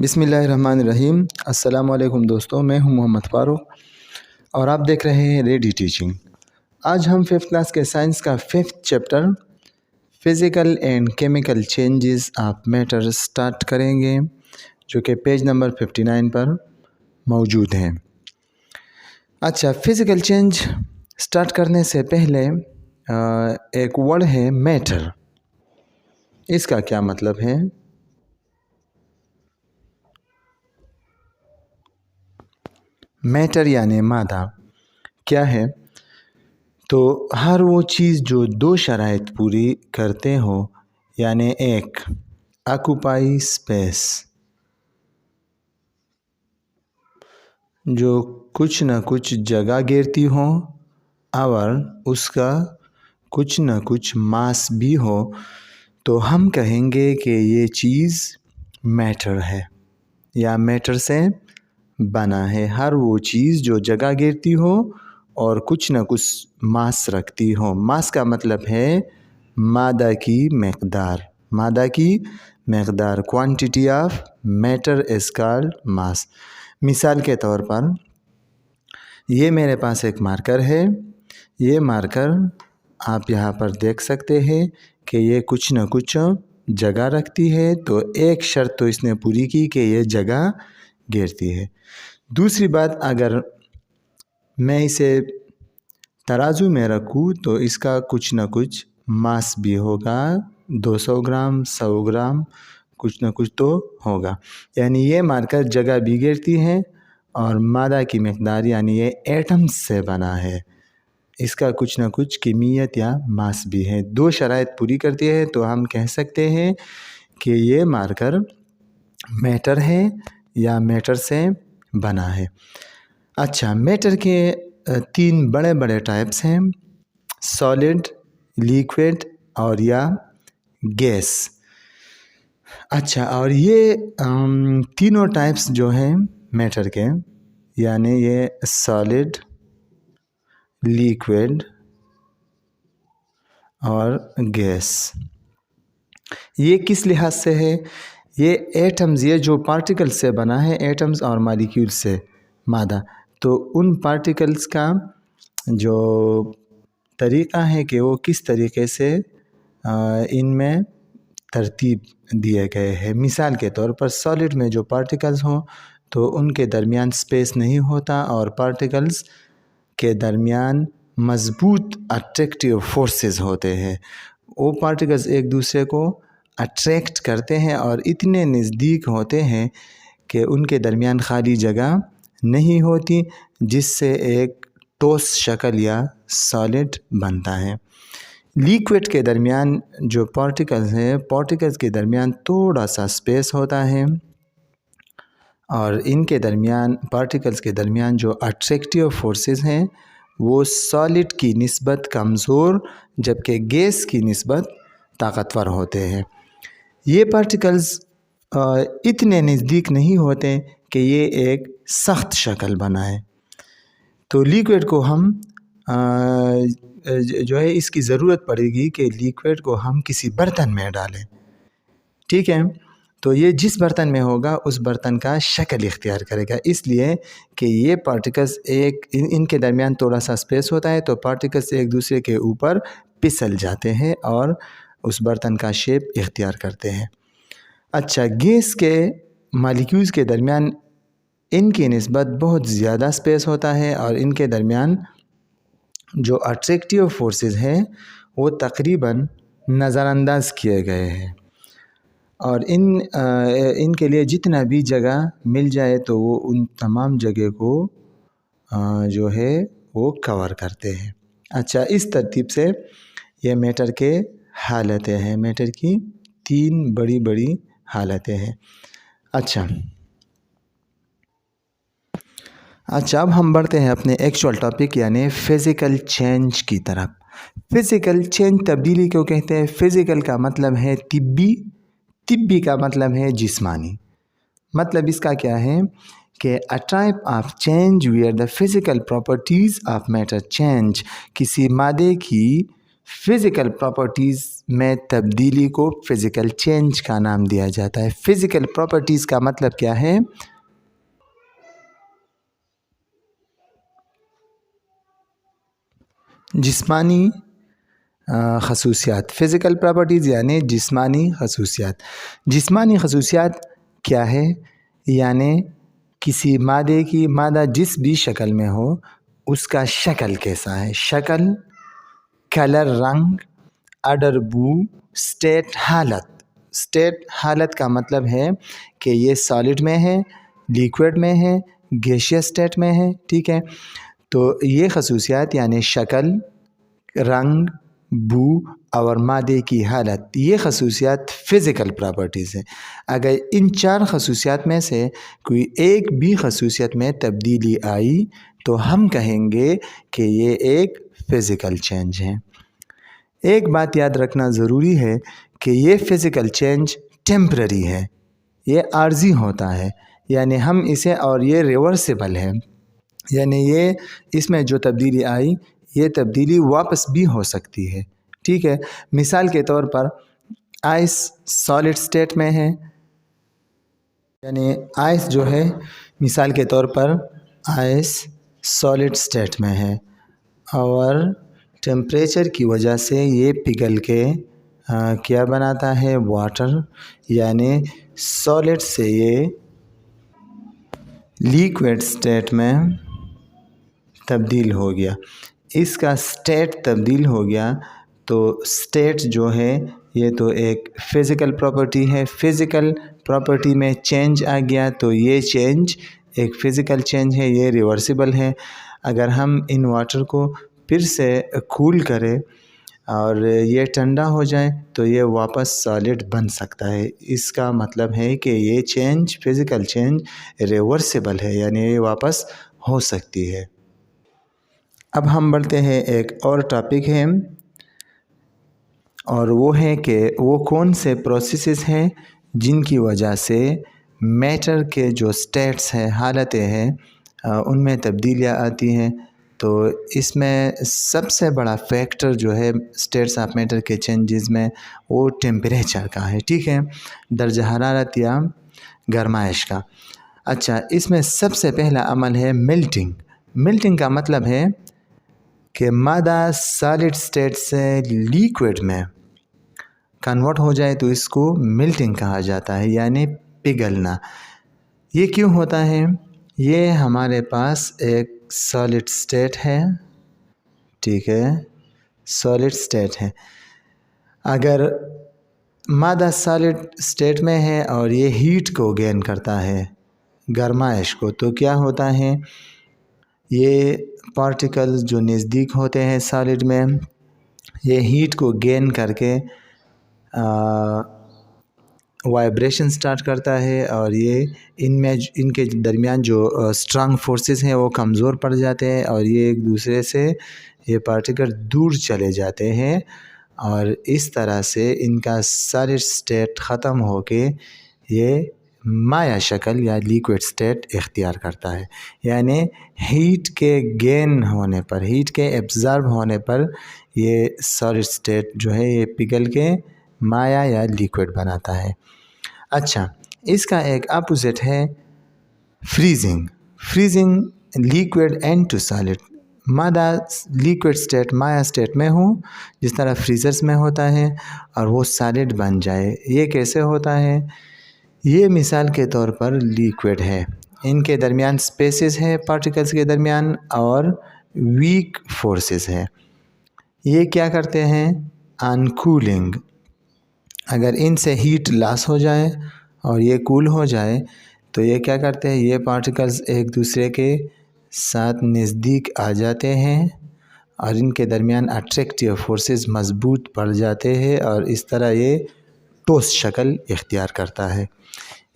बिस्मिल्लाहिर्रहमानिर्रहीम। अस्सलाम वालेकुम दोस्तों, मैं हूं मोहम्मद फ़ारूक और आप देख रहे हैं रेडी टीचिंग। आज हम 5th क्लास के साइंस का 5th chapter physical and chemical changes of matter start करेंगे, जो कि पेज नंबर 59 पर मौजूद हैं। अच्छा, फ़िज़िकल चेंज स्टार्ट करने से पहले एक वर्ड है मैटर। इसका क्या मतलब है? मैटर यानी मादा क्या है? तो हर वो चीज़ जो दो शराइत पूरी करते हो, यानी एक ऑक्यूपाई स्पेस, जो कुछ न कुछ जगह घेरती हो और उसका कुछ न कुछ मास भी हो, तो हम कहेंगे कि ये चीज़ मैटर है या मैटर से बना है। हर वो चीज़ जो जगह घेरती हो और कुछ न कुछ मास रखती हो। मास का मतलब है मादा की मकदार। मादा की मकदार, quantity of matter is called मास। मिसाल के तौर पर ये मेरे पास एक मार्कर है। ये मार्कर आप यहाँ पर देख सकते हैं कि ये कुछ न कुछ जगह रखती है। तो एक शर्त तो इसने पूरी की कि ये जगह घेरती है। दूसरी बात, अगर मैं इसे तराजू में रखूँ तो इसका कुछ न कुछ मास भी होगा, 200 ग्राम, 100 ग्राम, कुछ न कुछ तो होगा। यानी ये मार्कर जगह भी घेरती है और मादा की मकदार यानी ये एटम्स से बना है। इसका कुछ न कुछ किमियत या मास भी है। दो शराइत पूरी करती है तो हम कह सकते हैं कि ये मार्कर मैटर है या मैटर से बना है। अच्छा, मैटर के 3 बड़े बड़े टाइप्स हैं, सॉलिड, लिक्विड और या गैस। अच्छा, और ये तीनों टाइप्स जो हैं मैटर के, यानी ये सॉलिड, लिक्विड और गैस, ये किस लिहाज से है? ये एटम्स, ये जो पार्टिकल्स से बना है, एटम्स और मॉलिक्यूल से मादा, तो उन पार्टिकल्स का जो तरीक़ा है कि वो किस तरीक़े से इनमें तरतीब दिए गए हैं। मिसाल के तौर पर सॉलिड में जो पार्टिकल्स हों तो उनके दरमियान स्पेस नहीं होता और पार्टिकल्स के दरमियान मज़बूत अट्रैक्टिव फोर्सेस होते हैं। वो पार्टिकल्स एक दूसरे को अट्रैक्ट करते हैं और इतने नज़दीक होते हैं कि उनके दरमियान खाली जगह नहीं होती, जिससे एक ठोस शक्ल या सॉलिड बनता है। लिक्विड के दरमियान जो पार्टिकल्स हैं, पार्टिकल्स के दरमियान थोड़ा सा स्पेस होता है और इनके दरमियान, पार्टिकल्स के दरमियान जो अट्रैक्टिव फोर्सेस हैं वो सॉलिड की निस्बत कमज़ोर, जबकि गैस की निस्बत ताकतवर होते हैं। ये पार्टिकल्स इतने नज़दीक नहीं होते कि ये एक सख्त शक्ल बनाए। तो लिक्विड को हम जो है इसकी ज़रूरत पड़ेगी कि लिक्विड को हम किसी बर्तन में डालें, ठीक है? तो ये जिस बर्तन में होगा उस बर्तन का शक्ल इख्तियार करेगा, इसलिए कि ये पार्टिकल्स इनके दरमियान थोड़ा सा स्पेस होता है, तो पार्टिकल्स एक दूसरे के ऊपर फिसल जाते हैं और उस बर्तन का शेप इख्तियार करते हैं। अच्छा, गैस के मॉलिक्यूल्स के दरमियान इनकी निस्बत बहुत ज़्यादा स्पेस होता है और इनके दरमियान जो अट्रैक्टिव फोर्सेस हैं वो तकरीबन नज़रअंदाज किए गए हैं और इनके लिए जितना भी जगह मिल जाए तो वो उन तमाम जगह को जो है वो कवर करते हैं। अच्छा, इस तरतीब से ये मैटर के हालतें हैं, मैटर की 3 बड़ी बड़ी हालतें हैं। अच्छा, अब हम बढ़ते हैं अपने एक्चुअल टॉपिक यानी फ़िज़िकल चेंज की तरफ। फ़िज़िकल चेंज तब्दीली क्यों कहते हैं? फ़िज़िकल का मतलब है तिब्बी, तिब्बी का मतलब है जिस्मानी। मतलब इसका क्या है कि a type of change where the physical properties of matter change, किसी मादे की फिज़िकल प्रॉपर्टीज़ में तब्दीली को फिज़िकल चेंज का नाम दिया जाता है। फिज़िकल प्रॉपर्टीज़ का मतलब क्या है? जिस्मानी खसूसियात। फ़िज़िकल प्रॉपर्टीज़ यानी जिस्मानी खसूसियात। जिस्मानी खसूसियात क्या है? यानी किसी मादा जिस भी शक्ल में हो उसका शक्ल कैसा है, शक्ल, कलर, रंग, अडर, बू, स्टेट, हालत। स्टेट हालत का मतलब है कि ये सॉलिड में है, लिक्विड में है, गैसियस स्टेट में है, ठीक है। तो ये खसूसियात यानी शक्ल, रंग, बू और मादे की हालत, ये खसूसियात फ़िज़िकल प्रॉपर्टीज़ हैं। अगर इन 4 खसूसियात में से कोई एक भी खसूसियत में तब्दीली आई तो हम कहेंगे कि ये एक फ़िज़िकल चेंज है। एक बात याद रखना ज़रूरी है कि ये फ़िज़िकल चेंज टेम्पररी है, ये आर्जी होता है, यानी हम इसे, और ये रिवर्सिबल है, यानी ये इसमें जो तब्दीली आई ये तब्दीली वापस भी हो सकती है, ठीक है। मिसाल के तौर पर आइस सॉलिड स्टेट में है, यानी आइस जो है मिसाल के तौर पर आइस सॉलिड स्टेट में है और टेम्परेचर की वजह से ये पिघल के क्या बनाता है, वाटर, यानी सॉलिड से ये लिक्विड स्टेट में तब्दील हो गया। इसका स्टेट तब्दील हो गया तो स्टेट जो है ये तो एक फ़िज़िकल प्रॉपर्टी है। फ़िज़िकल प्रॉपर्टी में चेंज आ गया तो ये चेंज एक फ़िज़िकल चेंज है, ये रिवर्सिबल है। अगर हम इन वाटर को फिर से कूल करें और ये ठंडा हो जाए तो ये वापस सॉलिड बन सकता है। इसका मतलब है कि ये चेंज, फ़िज़िकल चेंज रिवर्सिबल है, यानी ये वापस हो सकती है। अब हम बढ़ते हैं, एक और टॉपिक है और वो है कि वो कौन से प्रोसेसेस हैं जिनकी वजह से मैटर के जो स्टेट्स हैं, हालतें हैं, उनमें तब्दीलियाँ आती हैं। तो इसमें सबसे बड़ा फैक्टर जो है स्टेट्स ऑफ मैटर के चेंजेस में वो टेम्परेचर का है, ठीक है, दर्जा हरारत या गर्माइश का। अच्छा, इसमें सबसे पहला अमल है मेल्टिंग। मेल्टिंग का मतलब है कि मादा सॉलिड स्टेट से लिक्विड में कन्वर्ट हो जाए तो इसको मेल्टिंग कहा जाता है, यानी पिघलना। ये क्यों होता है? ये हमारे पास एक सॉलिड स्टेट है, ठीक है, सॉलिड स्टेट है। अगर मादा सॉलिड स्टेट में है और ये हीट को गेन करता है, गर्माइश को, तो क्या होता है, ये पार्टिकल्स जो नज़दीक होते हैं सॉलिड में, ये हीट को गेन करके वाइब्रेशन स्टार्ट करता है और ये इनके दरमियान जो स्ट्रॉन्ग फोर्सेस हैं वो कमज़ोर पड़ जाते हैं और ये एक दूसरे से, ये पार्टिकल दूर चले जाते हैं और इस तरह से इनका सॉलिड स्टेट ख़त्म होके ये माया शक्ल या लिक्विड स्टेट इख्तियार करता है। यानी हीट के गेन होने पर, हीट के एब्ज़ॉर्ब होने पर ये सॉलिड स्टेट जो है ये पिघल के माया या लिक्विड बनाता है। अच्छा, इसका एक अपोजिट है freezing. Freezing liquid and to solid. मादा लिक्विड स्टेट माया स्टेट में हो जिस तरह फ्रीज़र्स में होता है और वो सॉलिड बन जाए। ये कैसे होता है? ये मिसाल के तौर पर लिक्विड है, इनके दरमियान स्पेसेस है पार्टिकल्स के दरमियान और वीक फोर्सेस है। ये क्या करते हैं? अनकूलिंग। अगर इनसे हीट लॉस हो जाए और ये कूल हो जाए तो ये क्या करते हैं, ये पार्टिकल्स एक दूसरे के साथ नज़दीक आ जाते हैं और इनके दरमियान अट्रैक्टिव फोर्सेस मजबूत पड़ जाते हैं और इस तरह ये ठोस शक्ल इख्तियार करता है।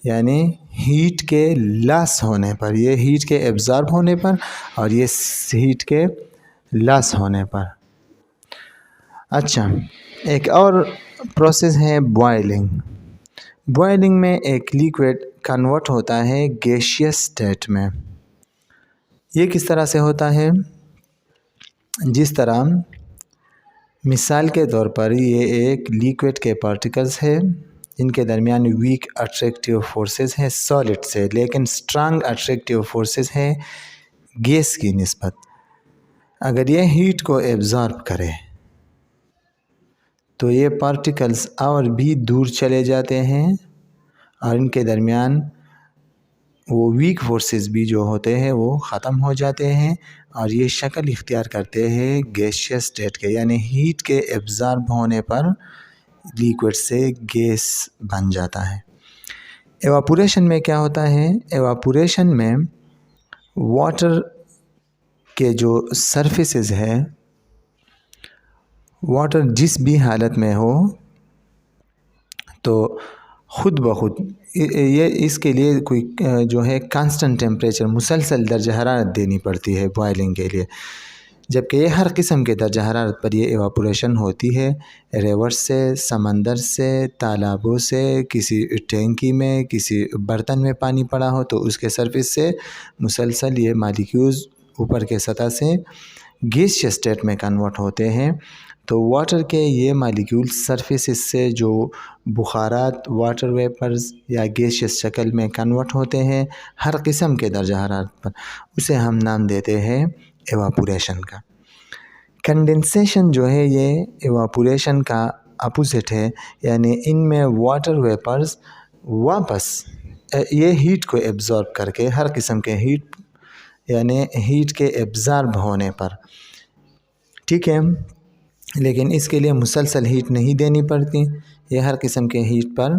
यानी हीट के लॉस होने पर, ये हीट के एब्ज़ॉर्ब होने पर और ये हीट के लॉस होने पर। अच्छा, एक और प्रोसेस है बॉयलिंग। बॉयलिंग में एक लिक्विड कन्वर्ट होता है गैसियस स्टेट में। ये किस तरह से होता है? जिस तरह مثال کے طور پر یہ ایک لیکوڈ کے پارٹیکلز ہے، ان کے درمیان ویک اٹریکٹیو فورسز ہیں سالڈ سے، لیکن اسٹرانگ اٹریکٹیو فورسز ہیں گیس کی نسبت۔ اگر یہ ہیٹ کو ایبزارب کرے تو یہ پارٹیکلز اور بھی دور چلے جاتے ہیں اور ان کے درمیان وہ ویک فورسز بھی جو ہوتے ہیں وہ ختم ہو جاتے ہیں اور یہ شکل اختیار کرتے ہیں گیشیس اسٹیٹ کے، یعنی ہیٹ کے ایبزارب ہونے پر لیکوڈ سے گیس بن جاتا ہے۔ ایواپوریشن میں کیا ہوتا ہے؟ ایواپوریشن میں واٹر کے جو سرفیسز ہے، واٹر جس بھی حالت میں ہو تو خود بخود یہ اس کے لیے کوئی جو ہے کانسٹنٹ ٹیمپریچر مسلسل درجہ حرارت دینی پڑتی ہے بوائلنگ کے لیے، جبکہ یہ ہر قسم کے درجہ حرارت پر یہ ایواپوریشن ہوتی ہے، ریور سے، سمندر سے، تالابوں سے، کسی ٹینکی میں، کسی برتن میں پانی پڑا ہو تو اس کے سرفیس سے مسلسل یہ مالیکیولز اوپر کے سطح سے گیسیس اسٹیٹ میں کنورٹ ہوتے ہیں۔ تو واٹر کے یہ مالیکیول سرفیسز سے جو بخارات واٹر ویپرز یا گیسیس شکل میں کنورٹ ہوتے ہیں ہر قسم کے درجہ حرارت پر، اسے ہم نام دیتے ہیں ایواپوریشن کا۔ کنڈنسیشن جو ہے یہ ایواپوریشن کا اپوزٹ ہے، یعنی ان میں واٹر ویپرز واپس یہ ہیٹ کو ایبزارب کر کے ہر قسم کے ہیٹ، یعنی ہیٹ کے ایبزارب ہونے پر، ٹھیک ہے، لیکن اس کے لیے مسلسل ہیٹ نہیں دینی پڑتی، یہ ہر قسم کے ہیٹ پر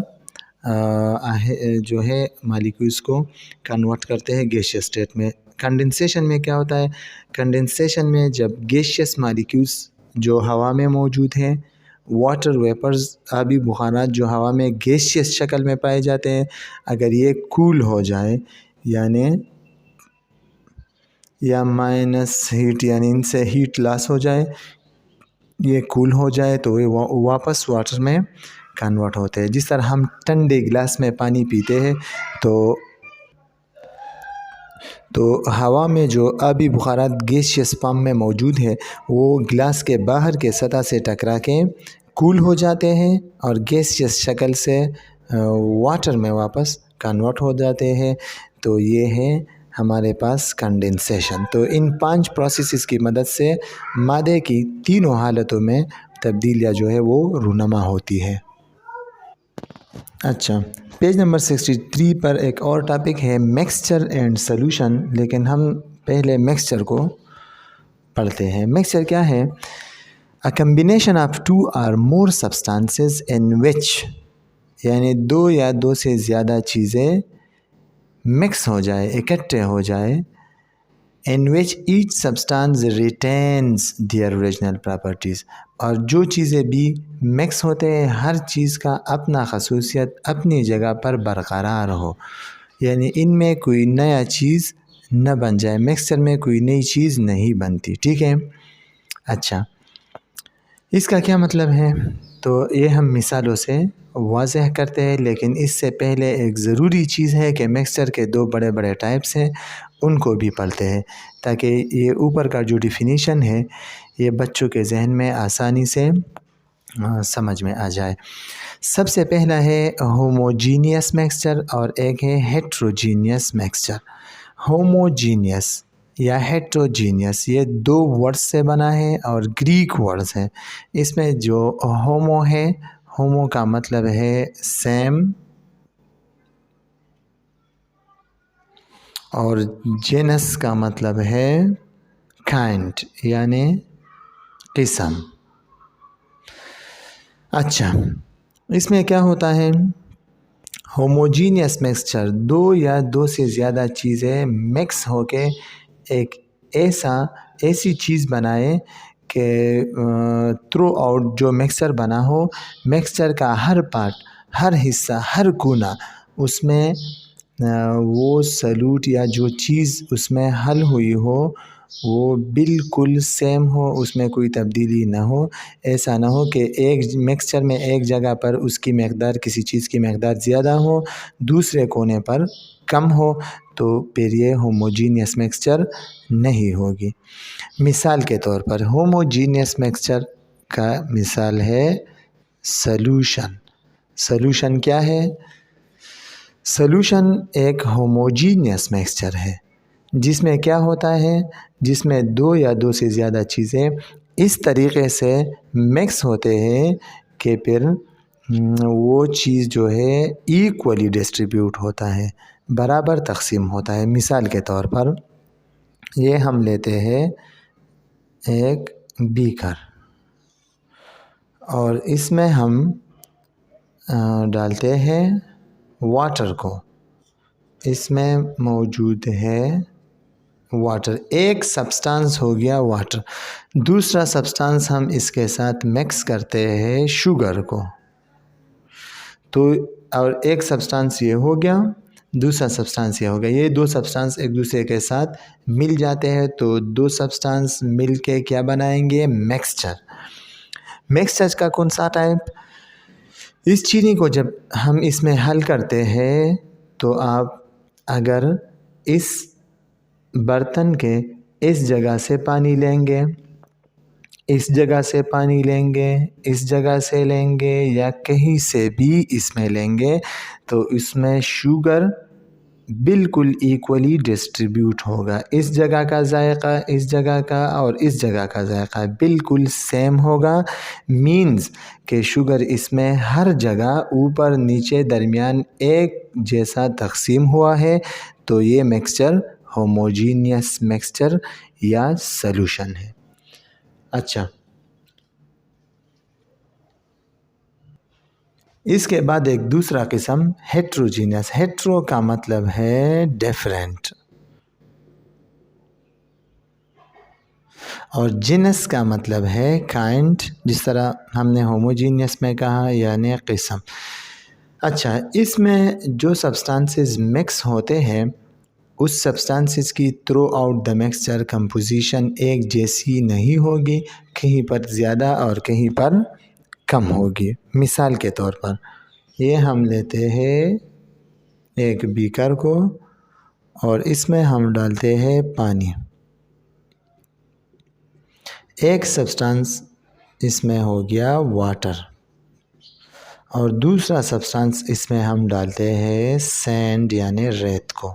جو ہے مالیکیولز کو کنورٹ کرتے ہیں گیسیس اسٹیٹ میں۔ کنڈنسیشن میں کیا ہوتا ہے؟ کنڈنسیشن میں جب گیسیس مالیکیولز جو ہوا میں موجود ہیں، واٹر ویپرز آبی بخارات جو ہوا میں گیسیس شکل میں پائے جاتے ہیں، اگر یہ کول ہو جائے یعنی یا مائنس ہیٹ یعنی ان سے ہیٹ لاس ہو جائے، یہ کول ہو جائے تو یہ واپس واٹر میں کنورٹ ہوتے ہیں۔ جس طرح ہم ٹھنڈے گلاس میں پانی پیتے ہیں تو ہوا میں جو آبی بخارات گیسیس فارم میں موجود ہے وہ گلاس کے باہر کے سطح سے ٹکرا کے کول ہو جاتے ہیں اور گیسیس شکل سے واٹر میں واپس کنورٹ ہو جاتے ہیں، تو یہ ہے ہمارے پاس کنڈنسیشن۔ تو ان 5 پروسیسز کی مدد سے مادے کی تینوں حالتوں میں تبدیلیاں جو ہے وہ رونما ہوتی ہے۔ اچھا، پیج نمبر 63 پر ایک اور ٹاپک ہے مکسچر اینڈ سلوشن، لیکن ہم پہلے مکسچر کو پڑھتے ہیں۔ مکسچر کیا ہے؟ A combination of 2 or more substances in which، یعنی 2 یا 2 سے زیادہ چیزیں مکس ہو جائے، اکٹھے ہو جائے، in which each substance retains their original properties، اور جو چیزیں بھی مکس ہوتے ہیں ہر چیز کا اپنا خصوصیت اپنی جگہ پر برقرار ہو، یعنی ان میں کوئی نیا چیز نہ بن جائے، مکسچر میں کوئی نئی چیز نہیں بنتی، ٹھیک ہے۔ اچھا، اس کا کیا مطلب ہے؟ تو یہ ہم مثالوں سے واضح کرتے ہیں، لیکن اس سے پہلے ایک ضروری چیز ہے کہ مکسچر کے 2 بڑے بڑے ٹائپس ہیں، ان کو بھی پڑھتے ہیں تاکہ یہ اوپر کا جو ڈیفینیشن ہے یہ بچوں کے ذہن میں آسانی سے سمجھ میں آ جائے۔ سب سے پہلا ہے ہوموجینیس مکسچر اور ایک ہے ہیٹروجینیس مکسچر۔ ہوموجینیس یا ہیٹروجینیس یہ 2 ورڈز سے بنا ہے اور گریک ورڈز ہیں۔ اس میں جو ہومو ہے، ہومو کا مطلب ہے سیم، اور جینس کا مطلب ہے کائنڈ یعنی قسم۔ اچھا، اس میں کیا ہوتا ہے؟ ہوموجینیس مکسچر 2 یا 2 سے زیادہ چیزیں مکس ہو کے ایک ایسی چیز بنائے کہ تھرو آؤٹ جو مکسچر بنا ہو، مکسچر کا ہر پارٹ، ہر حصہ، ہر کونا اس میں وہ سلوٹ یا جو چیز اس میں حل ہوئی ہو وہ بالکل سیم ہو، اس میں کوئی تبدیلی نہ ہو۔ ایسا نہ ہو کہ ایک مکسچر میں ایک جگہ پر اس کی مقدار، کسی چیز کی مقدار زیادہ ہو، دوسرے کونے پر کم ہو، تو پھر یہ ہوموجینیس مکسچر نہیں ہوگی۔ مثال کے طور پر ہوموجینیس مکسچر کا مثال ہے سلوشن. سلوشن کیا ہے؟ سلوشن ایک ہوموجینیس مکسچر ہے جس میں کیا ہوتا ہے، جس میں دو یا دو سے زیادہ چیزیں اس طریقے سے مکس ہوتے ہیں کہ پھر وہ چیز جو ہے ایکولی ڈسٹریبیوٹ ہوتا ہے، برابر تقسیم ہوتا ہے. مثال کے طور پر یہ ہم لیتے ہیں ایک بیکر اور اس میں ہم ڈالتے ہیں واٹر کو. اس میں موجود ہے واٹر، ایک سبسٹانس ہو گیا واٹر. دوسرا سبسٹانس ہم اس کے ساتھ مکس کرتے ہیں شوگر کو، تو اور ایک سبسٹانس یہ ہو گیا، دوسرا سبسٹانس یہ ہو گیا. یہ دو سبسٹانس ایک دوسرے کے ساتھ مل جاتے ہیں تو دو سبسٹانس مل کے کیا بنائیں گے؟ مکسچر. مکسچر کا کون سا ٹائپ؟ اس چینی کو جب ہم اس میں حل کرتے ہیں تو آپ اگر اس برتن کے اس جگہ سے پانی لیں گے، اس جگہ سے پانی لیں گے، اس جگہ سے لیں گے یا کہیں سے بھی اس میں لیں گے تو اس میں شوگر بالکل ایکولی ڈسٹریبیوٹ ہوگا. اس جگہ کا ذائقہ، اس جگہ کا اور اس جگہ کا ذائقہ بالکل سیم ہوگا. مینز کہ شوگر اس میں ہر جگہ اوپر نیچے درمیان ایک جیسا تقسیم ہوا ہے، تو یہ مکسچر ہوموجینیس مکسچر یا سلوشن ہے. اچھا، اس کے بعد ایک دوسرا قسم ہیٹروجینس. ہیٹرو کا مطلب ہے ڈیفرنٹ اور جینس کا مطلب ہے کائنڈ، جس طرح ہم نے ہوموجینس میں کہا یعنی قسم. اچھا، اس میں جو سبسٹانسز مکس ہوتے ہیں اس سبسٹانسز کی through out the mixture composition ایک جیسی نہیں ہوگی، کہیں پر زیادہ اور کہیں پر کم ہوگی. مثال کے طور پر یہ ہم لیتے ہیں ایک بیکر کو اور اس میں ہم ڈالتے ہیں پانی. ایک سبسٹانس اس میں ہو گیا واٹر اور دوسرا سبسٹانس اس میں ہم ڈالتے ہیں سینڈ یعنی ریت کو.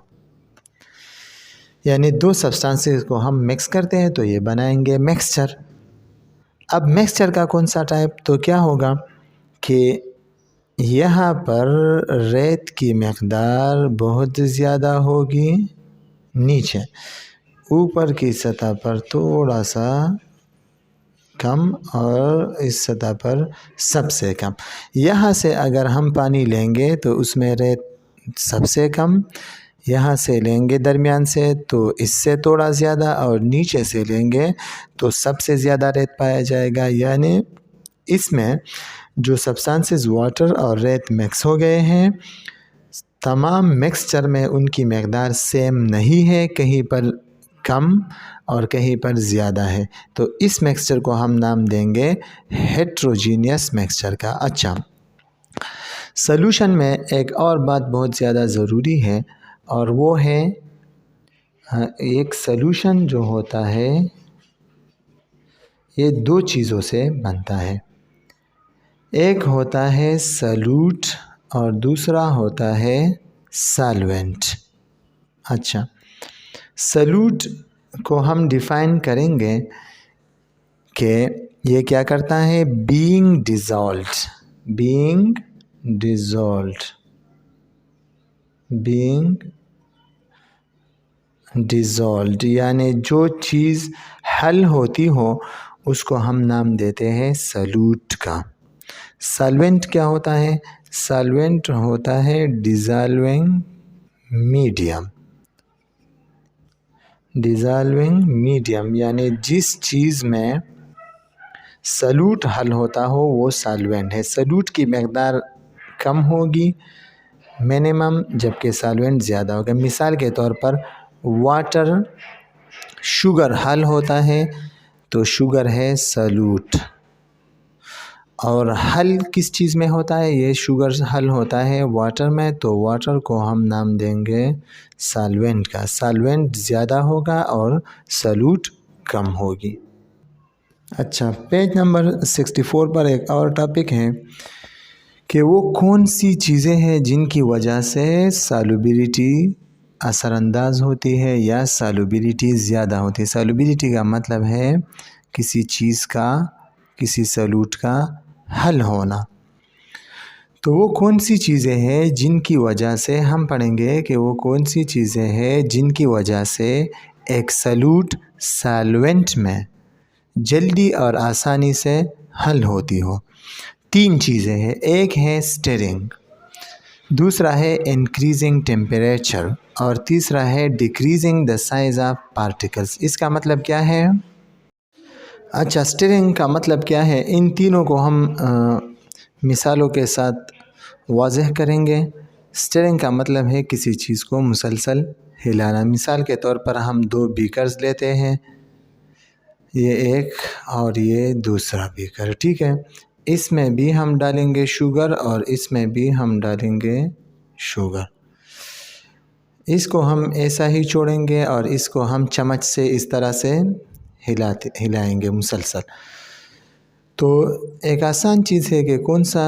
یعنی دو سبسٹانسز کو ہم مکس کرتے ہیں تو یہ بنائیں گے مکسچر. اب مکسچر کا کون سا ٹائپ؟ تو کیا ہوگا کہ یہاں پر ریت کی مقدار بہت زیادہ ہوگی نیچے، اوپر کی سطح پر تھوڑا سا کم اور اس سطح پر سب سے کم. یہاں سے اگر ہم پانی لیں گے تو اس میں ریت سب سے کم، یہاں سے لیں گے درمیان سے تو اس سے تھوڑا زیادہ اور نیچے سے لیں گے تو سب سے زیادہ ریت پایا جائے گا. یعنی اس میں جو سبسٹانسز واٹر اور ریت مکس ہو گئے ہیں، تمام مکسچر میں ان کی مقدار سیم نہیں ہے، کہیں پر کم اور کہیں پر زیادہ ہے، تو اس مکسچر کو ہم نام دیں گے ہیٹروجینیس مکسچر کا. اچھا، سلوشن میں ایک اور بات بہت زیادہ ضروری ہے اور وہ ہے ایک سلوشن جو ہوتا ہے یہ دو چیزوں سے بنتا ہے. ایک ہوتا ہے سلوٹ اور دوسرا ہوتا ہے سالوینٹ. اچھا، سلوٹ کو ہم ڈیفائن کریں گے کہ یہ کیا کرتا ہے؟ بینگ ڈیزولڈ یعنی جو چیز حل ہوتی ہو اس کو ہم نام دیتے ہیں سلوٹ کا. سالوینٹ کیا ہوتا ہے؟ سالوینٹ ہوتا ہے ڈیزالونگ میڈیم یعنی جس چیز میں سلوٹ حل ہوتا ہو وہ سالوینٹ ہے. سلوٹ کی مقدار کم ہوگی منیمم، جبکہ سالوینٹ زیادہ ہوگا. مثال کے طور پر واٹر شوگر حل ہوتا ہے تو شوگر ہے سلوٹ، اور حل کس چیز میں ہوتا ہے؟ یہ شوگر حل ہوتا ہے واٹر میں، تو واٹر کو ہم نام دیں گے سالوینٹ کا. سالوینٹ زیادہ ہوگا اور سلوٹ کم ہوگی. अच्छा, पेज नंबर 64 पर एक और टॉपिक है कि वो कौन सी चीज़ें हैं जिनकी वजह से सॉल्युबिलिटी असरअंदाज होती है या सॉल्युबिलिटी ज़्यादा होती है। सॉल्युबिलिटी का मतलब है किसी चीज़ का, किसी सॉल्यूट का हल होना। तो वो कौन सी चीज़ें हैं जिनकी वजह से हम पढ़ेंगे कि वो कौन सी चीज़ें हैं जिनकी वजह से एक सॉल्यूट सॉल्वेंट में जल्दी और आसानी से हल होती हो। 3 चीज़ें हैं, एक है स्टिरिंग, दूसरा है इंक्रीजिंग टेम्परेचर और तीसरा है decreasing the size of particles. इसका मतलब क्या है? अच्छा, स्टिरिंग का मतलब क्या है? इन तीनों को हम मिसालों के साथ वाज़ेह करेंगे। स्टिरिंग का मतलब है किसी चीज़ को मुसलसल हिलाना। मिसाल के तौर पर हम 2 बीकर्स लेते हैं, ये एक और ये दूसरा बीकर, ठीक है। इसमें भी हम डालेंगे शुगर और इसमें भी हम डालेंगे शुगर। इसको हम ऐसा ही छोड़ेंगे और इसको हम चम्मच से इस तरह से हिलाएंगे मुसलसल। तो एक आसान चीज़ है कि कौन सा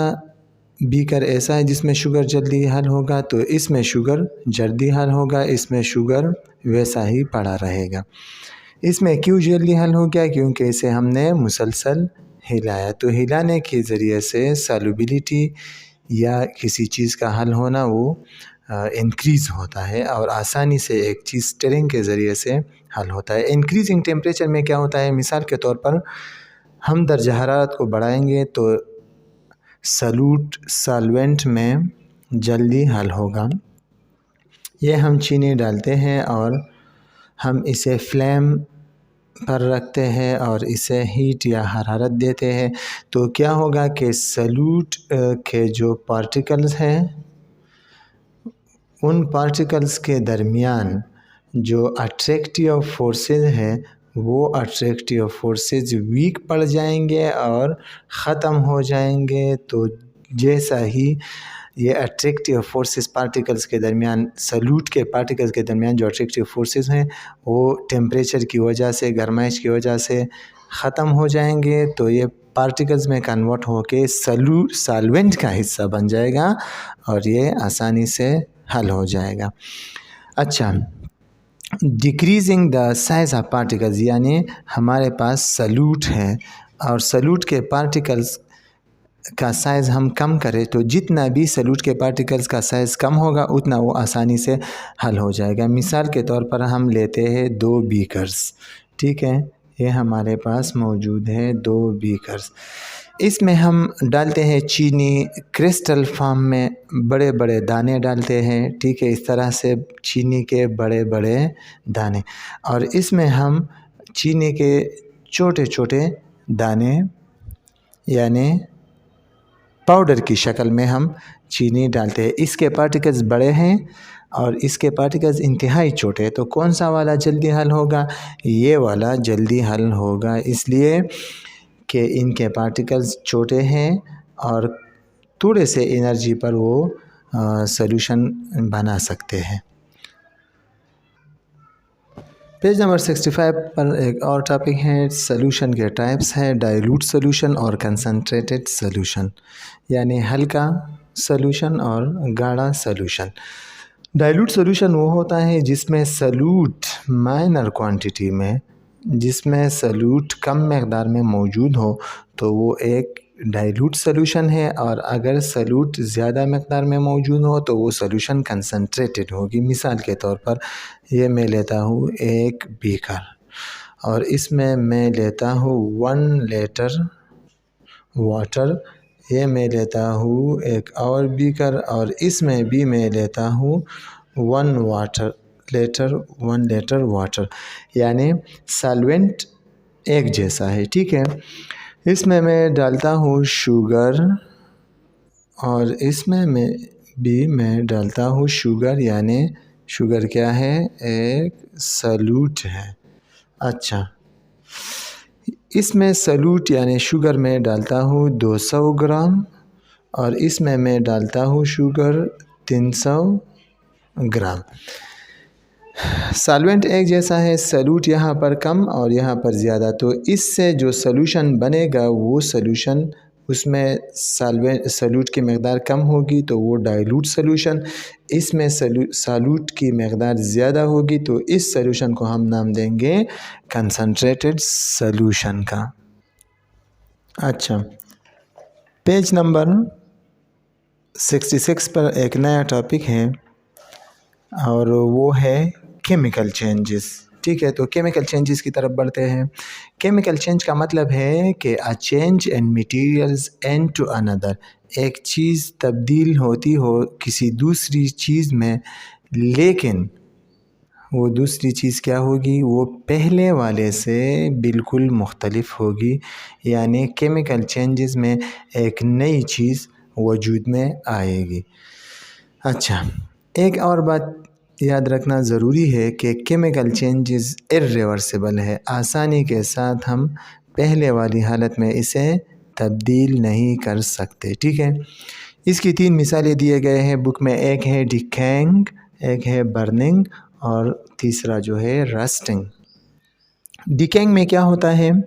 बीकर ऐसा है जिसमें शुगर जल्दी हल होगा, तो इसमें शुगर जल्दी हल होगा, इसमें शुगर वैसा ही पड़ा रहेगा। इसमें क्यों जल्दी हल हो गया? क्योंकि इसे हमने मुसलसल हिलाया। तो हिलाने के ज़रिए से सॉल्युबिलिटी या किसी चीज़ का हल होना वो इंक्रीज़ होता है और आसानी से एक चीज़ स्टिरिंग के ज़रिए से हल होता है। इंक्रीजिंग टेम्परेचर में क्या होता है? मिसाल के तौर पर हम दर्जा हरारत को बढ़ाएंगे तो सॉल्यूट सॉल्वेंट में जल्दी हल होगा। ये हम चीनी डालते हैं और हम इसे फ्लेम पर रखते हैं और इसे हीट या हरारत देते हैं, तो क्या होगा कि सॉल्यूट के जो पार्टिकल्स हैं उन पार्टिकल्स के दरमियान जो अट्रैक्टिव फोर्सेस हैं वो अट्रैक्टिव फोर्सेस वीक पड़ जाएंगे और ख़त्म हो जाएंगे। तो जैसा ही ये अट्रैक्टिव फोर्सेस पार्टिकल्स के दरमियान, सॉल्यूट के पार्टिकल्स के दरमियान जो अट्रैक्टिव फोर्सेस हैं वो टेम्परेचर की वजह से, गर्माइश की वजह से ख़त्म हो जाएंगे, तो ये पार्टिकल्स में कन्वर्ट होके सॉल्वेंट का हिस्सा बन जाएगा और ये आसानी से हल हो जाएगा। अच्छा, decreasing the size of particles, यानी हमारे पास सॉल्यूट है और सॉल्यूट के पार्टिकल्स का साइज़ हम कम करें तो जितना भी सॉल्यूट के पार्टिकल्स का साइज़ कम होगा उतना वो आसानी से हल हो जाएगा। मिसाल के तौर पर हम लेते हैं 2 बीकर्स, ठीक है, ये हमारे पास मौजूद है 2 बीकर्स। इसमें हम डालते हैं चीनी क्रिस्टल फॉर्म में, बड़े बड़े दाने डालते हैं, ठीक है, इस तरह से चीनी के बड़े बड़े दाने, और इसमें हम चीनी के छोटे छोटे दाने यानी पाउडर की शक्ल में हम चीनी डालते हैं। इसके पार्टिकल्स बड़े हैं और इसके पार्टिकल्स इंतहाई छोटे हैं, तो कौन सा वाला जल्दी हल होगा? ये वाला जल्दी हल होगा, इसलिए कि इनके पार्टिकल्स छोटे हैं और थोड़े से एनर्जी पर वो सॉल्यूशन बना सकते हैं। पेज नंबर 65 पर एक और टॉपिक है, सॉल्यूशन के टाइप्स हैं, डाइल्यूट सॉल्यूशन और कंसंट्रेटेड सॉल्यूशन, यानी हल्का सॉल्यूशन और गाढ़ा सॉल्यूशन। डाइल्यूट सॉल्यूशन वो होता है जिसमें सॉल्यूट माइनर क्वांटिटी में, जिसमें सॉल्यूट कम मकदार में मौजूद हो तो वो एक डाइल्यूट सॉल्यूशन है, और अगर सॉल्यूट ज़्यादा मकदार में मौजूद हो तो वो सॉल्यूशन कंसंट्रेटेड होगी। मिसाल के तौर पर ये मैं लेता हूँ एक बीकर और इसमें मैं लेता हूँ 1 लीटर वाटर, ये मैं लेता हूँ एक और बीकर और इसमें भी मैं लेता हूँ 1 लीटर वाटर, यानी सॉल्वेंट एक जैसा है, ठीक है। इसमें मैं डालता हूँ शुगर और इसमें मैं डालता हूँ शुगर, यानी शुगर क्या है? एक सॉल्यूट है। अच्छा, इसमें सॉल्यूट यानी शुगर में डालता हूँ 200 ग्राम और इसमें मैं डालता हूँ शुगर 300 ग्राम। सॉल्वेंट एक जैसा है, सॉल्यूट यहाँ पर कम और यहाँ पर ज़्यादा, तो इससे जो सॉल्यूशन बनेगा वो सॉल्यूशन उसमें सॉल्यूट की मकदार कम होगी तो वो डाइल्यूट सॉल्यूशन, इसमें सॉल्यूट की मकदार ज़्यादा होगी तो इस सॉल्यूशन को हम नाम देंगे कंसंट्रेटेड सॉल्यूशन का। अच्छा, पेज नंबर 66 पर एक नया टॉपिक है और वो है केमिकल चेंजेस। ठीक है, तो केमिकल चेंजेस की तरफ बढ़ते हैं। केमिकल चेंज का मतलब है कि a change in materials and to another, एक चीज़ तब्दील होती हो किसी दूसरी चीज़ में, लेकिन वो दूसरी चीज़ क्या होगी, वो पहले वाले से बिल्कुल मुख्तलिफ होगी, यानी केमिकल चेंजेस में एक नई चीज़ वजूद में आएगी। अच्छा, एक और बात याद रखना ज़रूरी है कि केमिकल चेंजेस इर्रिवर्सिबल है, आसानी के साथ हम पहले वाली हालत में इसे तब्दील नहीं कर सकते। ठीक है, इसकी 3 मिसालें दिए गए हैं बुक में, एक है डिकेइंग, एक है बर्निंग और तीसरा जो है रस्टिंग। डिकेइंग में क्या होता है?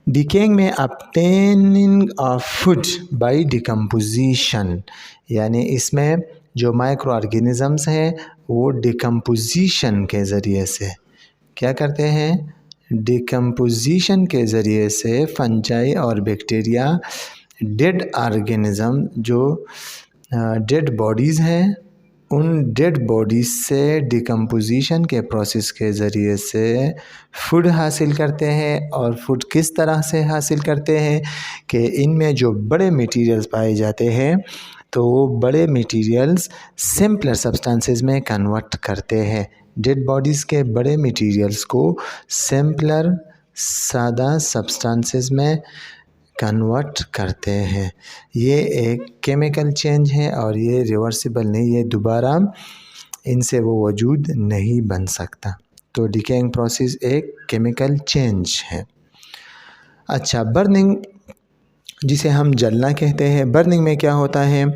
डिकेइंग में obtaining of food by decomposition, यानी इसमें जो माइक्रो ऑर्गेनिज़म्स हैं वो डिकम्पोजिशन के ज़रिए से क्या करते हैं, डिकम्पोजिशन के ज़रिए से फंजाई और बैक्टीरिया डेड ऑर्गेनिज़म जो डेड बॉडीज़ हैं उन डेड बॉडीज़ से डिकम्पोजिशन के प्रोसेस के ज़रिए से फूड हासिल करते हैं। और फूड किस तरह से हासिल करते हैं कि इनमें जो बड़े मटेरियल्स पाए जाते हैं तो वो बड़े मटेरियल्स सिंपलर सब्सटेंसेस में कन्वर्ट करते हैं, डेड बॉडीज़ के बड़े मटेरियल्स को सिंपलर सादा सब्सटेंसेस में कन्वर्ट करते हैं। ये एक केमिकल चेंज है और ये रिवर्सिबल नहीं, ये दोबारा इनसे वो वजूद नहीं बन सकता। तो डिकेइंग प्रोसेस एक केमिकल चेंज है। अच्छा, बर्निंग जिसे हम जलना कहते हैं, बर्निंग में क्या होता है?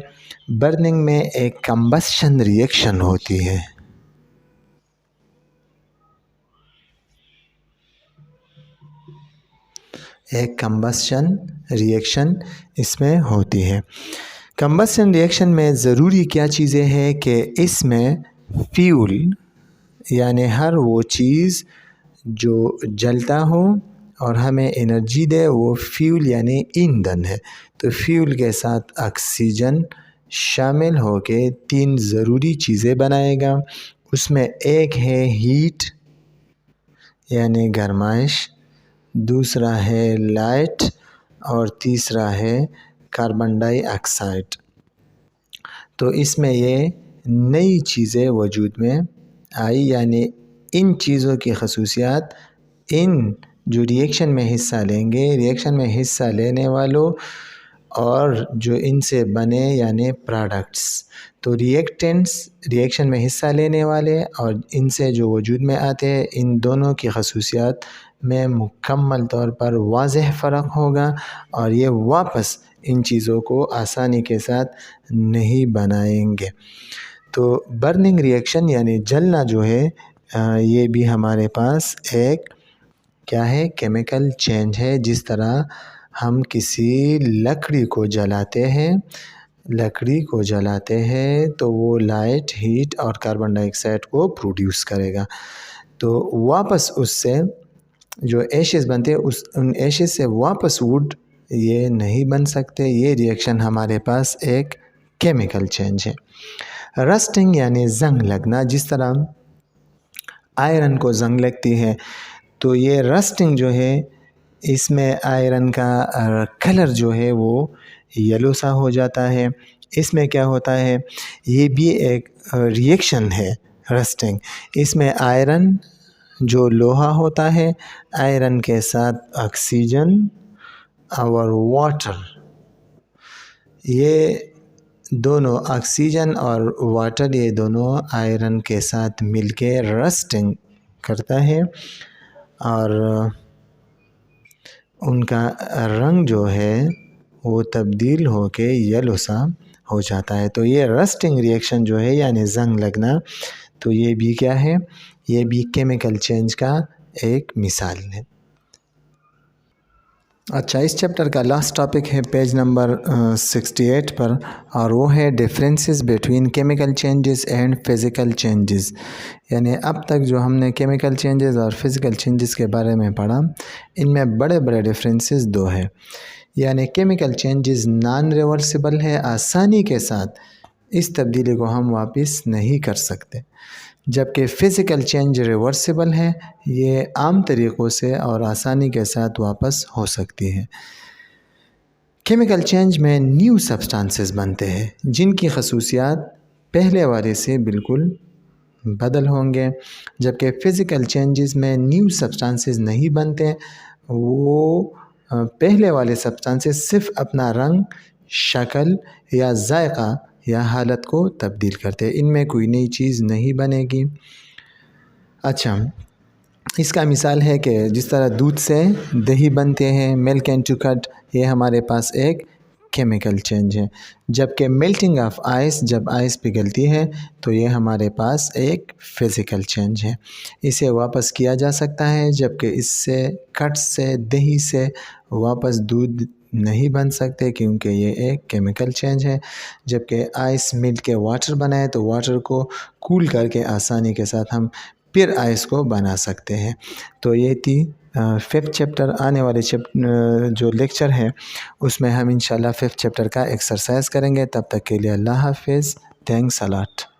बर्निंग में एक कंबस्शन रिएक्शन होती है। एक कंबस्शन रिएक्शन इसमें होती है। कंबस्शन रिएक्शन में ज़रूरी क्या चीज़ें हैं कि इसमें फ्यूल यानी हर वो चीज़ जो जलता हो और हमें एनर्जी दे वो फ्यूल यानी ईंधन है। तो फ्यूल के साथ ऑक्सीजन शामिल होके 3 ज़रूरी चीज़ें बनाएगा। उसमें एक है हीट यानी गर्माइश, दूसरा है लाइट और तीसरा है कार्बन डाइऑक्साइड। तो इसमें ये नई चीज़ें वजूद में आई, यानी इन चीज़ों की खसूसियात इन जो रिएक्शन में हिस्सा लेंगे, रिएक्शन में हिस्सा लेने वालों और जो इनसे बने यानी प्रोडक्ट्स, तो रिएक्टेंट्स रिएक्शन में हिस्सा लेने वाले और इनसे जो वजूद में आते हैं, इन दोनों की खसूसियात में मुकम्मल तौर पर वाज़ेह फ़र्क होगा और ये वापस इन चीज़ों को आसानी के साथ नहीं बनाएंगे। तो बर्निंग रिएक्शन यानी जलना जो है ये भी हमारे पास एक क्या है, केमिकल चेंज है। जिस तरह हम किसी लकड़ी को जलाते हैं तो वो लाइट, हीट और कार्बन डाइऑक्साइड को प्रोड्यूस करेगा, तो वापस उससे जो एशेस बनते हैं उन एशेस से वापस वुड ये नहीं बन सकते। ये रिएक्शन हमारे पास एक केमिकल चेंज है। रस्टिंग यानी जंग लगना, जिस तरह आयरन को जंग लगती है तो ये रस्टिंग जो है इसमें आयरन का कलर जो है वो येलो सा हो जाता है। इसमें क्या होता है, ये भी एक रिएक्शन है रस्टिंग। इसमें आयरन जो लोहा होता है, आयरन के साथ ऑक्सीजन और वाटर, ये दोनों ऑक्सीजन और वाटर ये दोनों आयरन के साथ मिलके रस्टिंग करता है और उनका रंग जो है वो तब्दील होके येलो सा ہو جاتا ہے. تو یہ رسٹنگ ریئیکشن جو ہے یعنی زنگ لگنا، تو یہ بھی کیا ہے؟ یہ بھی کیمیکل چینج کا ایک مثال ہے. اچھا، اس چیپٹر کا لاسٹ ٹاپک ہے پیج نمبر 68 پر، اور وہ ہے differences between chemical changes and physical changes. یعنی اب تک جو ہم نے کیمیکل چینجز اور فزیکل چینجز کے بارے میں پڑھا، ان میں بڑے بڑے ڈفرینسز دو ہیں. یعنی کیمیکل چینجز نان ریورسیبل ہے، آسانی کے ساتھ اس تبدیلی کو ہم واپس نہیں کر سکتے، جبکہ فزیکل چینج ریورسیبل ہے، یہ عام طریقوں سے اور آسانی کے ساتھ واپس ہو سکتی ہے. کیمیکل چینج میں نیو سبسٹانسز بنتے ہیں جن کی خصوصیات پہلے والے سے بالکل بدل ہوں گے، جبکہ فزیکل چینجز میں نیو سبسٹانسز نہیں بنتے، وہ پہلے والے سبسٹانسز صرف اپنا رنگ، شکل یا ذائقہ یا حالت کو تبدیل کرتے ہیں، ان میں کوئی نئی چیز نہیں بنے گی. اچھا، اس کا مثال ہے کہ جس طرح دودھ سے دہی بنتے ہیں، ملک اینڈ ٹو کٹ، یہ ہمارے پاس ایک کیمیکل چینج ہے، جبکہ میلٹنگ آف آئس، جب آئس پگھلتی ہے تو یہ ہمارے پاس ایک فزیکل چینج ہے. اسے واپس کیا جا سکتا ہے، جبکہ اس سے کٹ سے، دہی سے واپس دودھ نہیں بن سکتے کیونکہ یہ ایک کیمیکل چینج ہے. جبکہ آئس مل کے واٹر بنائے تو واٹر کو کول کر کے آسانی کے ساتھ ہم پھر آئس کو بنا سکتے ہیں. تو یہ تھی 5th چیپٹر. آنے والے جو لیکچر ہے اس میں ہم انشاءاللہ 5th چیپٹر کا ایکسرسائز کریں گے. تب تک کے لیے اللہ حافظ. Thanks allot.